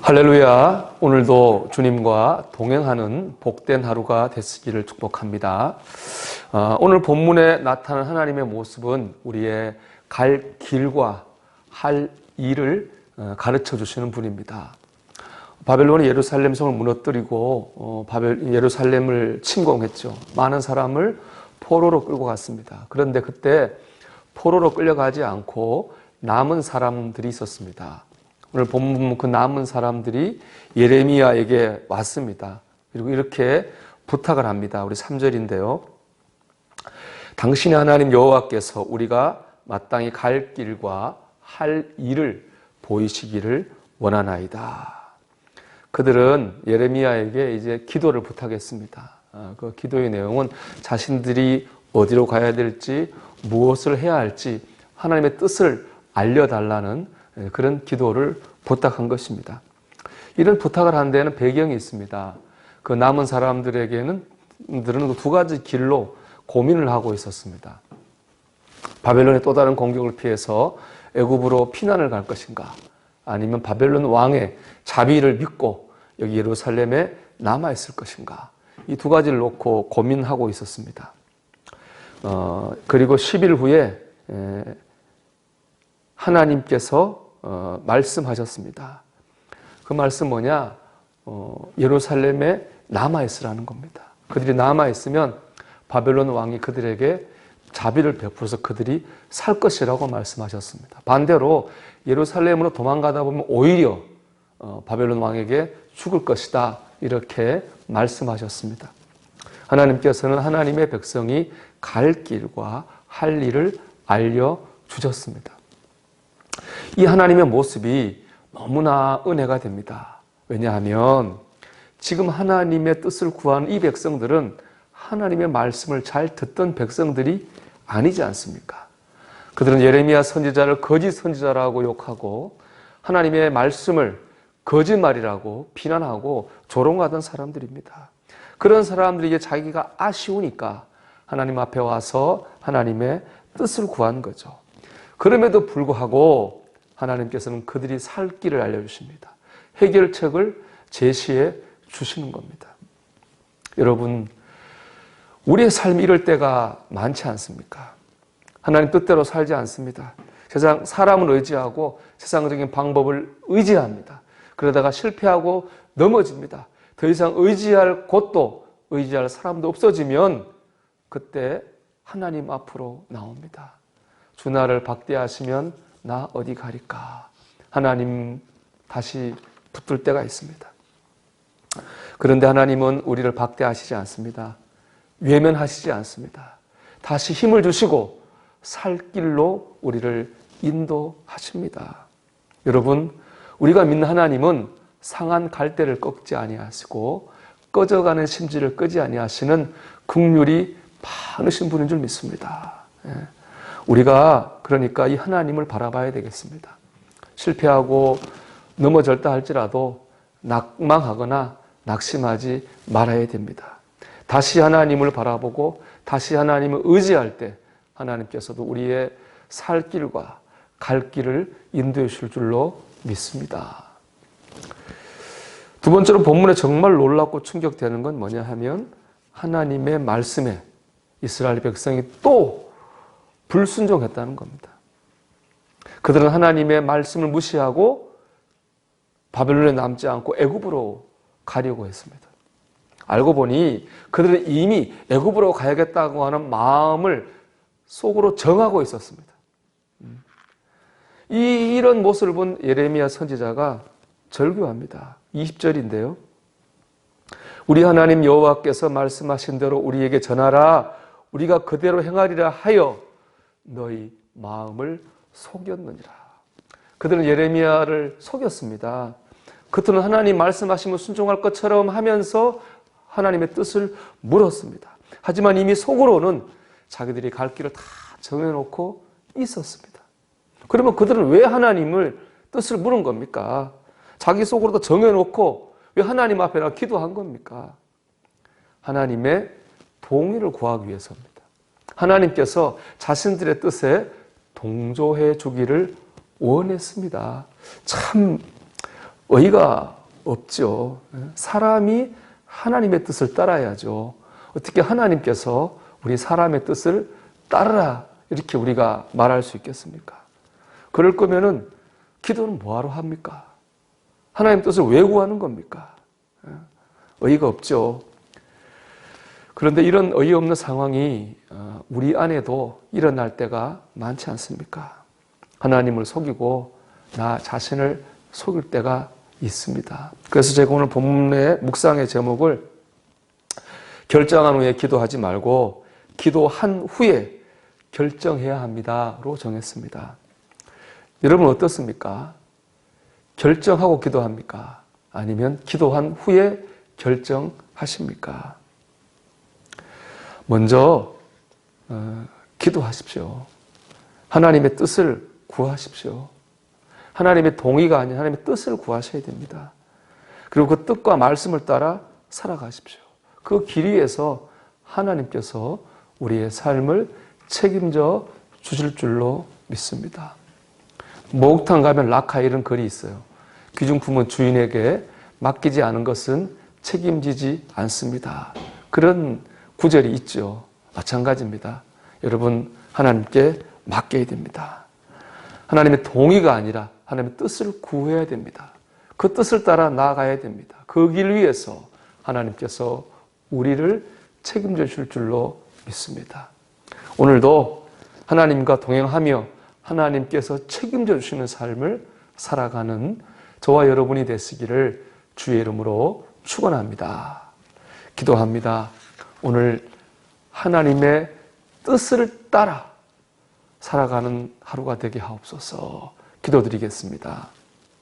할렐루야. 오늘도 주님과 동행하는 복된 하루가 되시기를 축복합니다. 오늘 본문에 나타난 하나님의 모습은 우리의 갈 길과 할 일을 가르쳐 주시는 분입니다. 바벨론이 예루살렘 성을 무너뜨리고 예루살렘을 침공했죠. 많은 사람을 포로로 끌고 갔습니다. 그런데 그때 포로로 끌려가지 않고 남은 사람들이 있었습니다. 오늘 본문 그 남은 사람들이 예레미야에게 왔습니다. 그리고 이렇게 부탁을 합니다. 우리 3절인데요. 당신의 하나님 여호와께서 우리가 마땅히 갈 길과 할 일을 보이시기를 원하나이다. 그들은 예레미야에게 이제 기도를 부탁했습니다. 그 기도의 내용은 자신들이 어디로 가야 될지, 무엇을 해야 할지 하나님의 뜻을 알려달라는 그런 기도를 부탁한 것입니다. 이런 부탁을 한 데에는 배경이 있습니다. 그 남은 사람들에게는 두 가지 길로 고민을 하고 있었습니다. 바벨론의 또 다른 공격을 피해서 애굽으로 피난을 갈 것인가, 아니면 바벨론 왕의 자비를 믿고 여기 예루살렘에 남아있을 것인가, 이 두 가지를 놓고 고민하고 있었습니다. 그리고 10일 후에 하나님께서 말씀하셨습니다. 그 말씀 뭐냐? 예루살렘에 남아있으라는 겁니다. 그들이 남아있으면 바벨론 왕이 그들에게 자비를 베풀어서 그들이 살 것이라고 말씀하셨습니다. 반대로 예루살렘으로 도망가다 보면 오히려 바벨론 왕에게 죽을 것이다, 이렇게 말씀하셨습니다. 하나님께서는 하나님의 백성이 갈 길과 할 일을 알려주셨습니다. 이 하나님의 모습이 너무나 은혜가 됩니다. 왜냐하면 지금 하나님의 뜻을 구하는 이 백성들은 하나님의 말씀을 잘 듣던 백성들이 아니지 않습니까? 그들은 예레미야 선지자를 거짓 선지자라고 욕하고 하나님의 말씀을 거짓말이라고 비난하고 조롱하던 사람들입니다. 그런 사람들이 자기가 아쉬우니까 하나님 앞에 와서 하나님의 뜻을 구한 거죠. 그럼에도 불구하고 하나님께서는 그들이 살 길을 알려주십니다. 해결책을 제시해 주시는 겁니다. 여러분, 우리의 삶이 이럴 때가 많지 않습니까? 하나님 뜻대로 살지 않습니다. 사람을 의지하고 세상적인 방법을 의지합니다. 그러다가 실패하고 넘어집니다. 더 이상 의지할 곳도 의지할 사람도 없어지면 그때 하나님 앞으로 나옵니다. 주 나를 박대하시면 나 어디 가리까? 하나님 다시 붙들 때가 있습니다. 그런데 하나님은 우리를 박대하시지 않습니다. 외면하시지 않습니다. 다시 힘을 주시고 살 길로 우리를 인도하십니다. 여러분, 우리가 믿는 하나님은 상한 갈대를 꺾지 아니하시고 꺼져가는 심지를 끄지 아니하시는 긍휼이 많으신 분인 줄 믿습니다. 우리가 그러니까 이 하나님을 바라봐야 되겠습니다. 실패하고 넘어졌다 할지라도 낙망하거나 낙심하지 말아야 됩니다. 다시 하나님을 바라보고 다시 하나님을 의지할 때 하나님께서도 우리의 살 길과 갈 길을 인도해 주실 줄로 믿습니다. 두 번째로 본문에 정말 놀랍고 충격되는 건 뭐냐 하면 하나님의 말씀에 이스라엘 백성이 또 불순종했다는 겁니다. 그들은 하나님의 말씀을 무시하고 바벨론에 남지 않고 애굽으로 가려고 했습니다. 알고 보니 그들은 이미 애굽으로 가야겠다고 하는 마음을 속으로 정하고 있었습니다. 이런 모습을 본 예레미야 선지자가 절규합니다. 20절인데요. 우리 하나님 여호와께서 말씀하신 대로 우리에게 전하라. 우리가 그대로 행하리라 하여 너희 마음을 속였느니라. 그들은 예레미야를 속였습니다. 그들은 하나님 말씀하시면 순종할 것처럼 하면서 하나님의 뜻을 물었습니다. 하지만 이미 속으로는 자기들이 갈 길을 다 정해놓고 있었습니다. 그러면 그들은 왜 하나님을 뜻을 물은 겁니까? 자기 속으로도 정해놓고 왜 하나님 앞에 나 기도한 겁니까? 하나님의 동의를 구하기 위해서입니다. 하나님께서 자신들의 뜻에 동조해 주기를 원했습니다. 참 의의가 없죠. 사람이 하나님의 뜻을 따라야죠. 어떻게 하나님께서 우리 사람의 뜻을 따르라 이렇게 우리가 말할 수 있겠습니까? 그럴 거면은 기도는 뭐하러 합니까? 하나님 뜻을 왜 구하는 겁니까? 의의가 없죠. 그런데 이런 어이없는 상황이 우리 안에도 일어날 때가 많지 않습니까? 하나님을 속이고 나 자신을 속일 때가 있습니다. 그래서 제가 오늘 본문의 묵상의 제목을 결정한 후에 기도하지 말고 기도한 후에 결정해야 합니다로 정했습니다. 여러분 어떻습니까? 결정하고 기도합니까? 아니면 기도한 후에 결정하십니까? 먼저 기도하십시오. 하나님의 뜻을 구하십시오. 하나님의 동의가 아닌 하나님의 뜻을 구하셔야 됩니다. 그리고 그 뜻과 말씀을 따라 살아가십시오. 그 길 위에서 하나님께서 우리의 삶을 책임져 주실 줄로 믿습니다. 목욕탕 가면 라카에 이런 글이 있어요. 귀중품은 주인에게 맡기지 않은 것은 책임지지 않습니다. 그런 구절이 있죠. 마찬가지입니다. 여러분 하나님께 맡겨야 됩니다. 하나님의 동의가 아니라 하나님의 뜻을 구해야 됩니다. 그 뜻을 따라 나아가야 됩니다. 그 길 위에서 하나님께서 우리를 책임져 주실 줄로 믿습니다. 오늘도 하나님과 동행하며 하나님께서 책임져 주시는 삶을 살아가는 저와 여러분이 되시기를 주의 이름으로 축원합니다. 기도합니다. 오늘 하나님의 뜻을 따라 살아가는 하루가 되게 하옵소서. 기도드리겠습니다.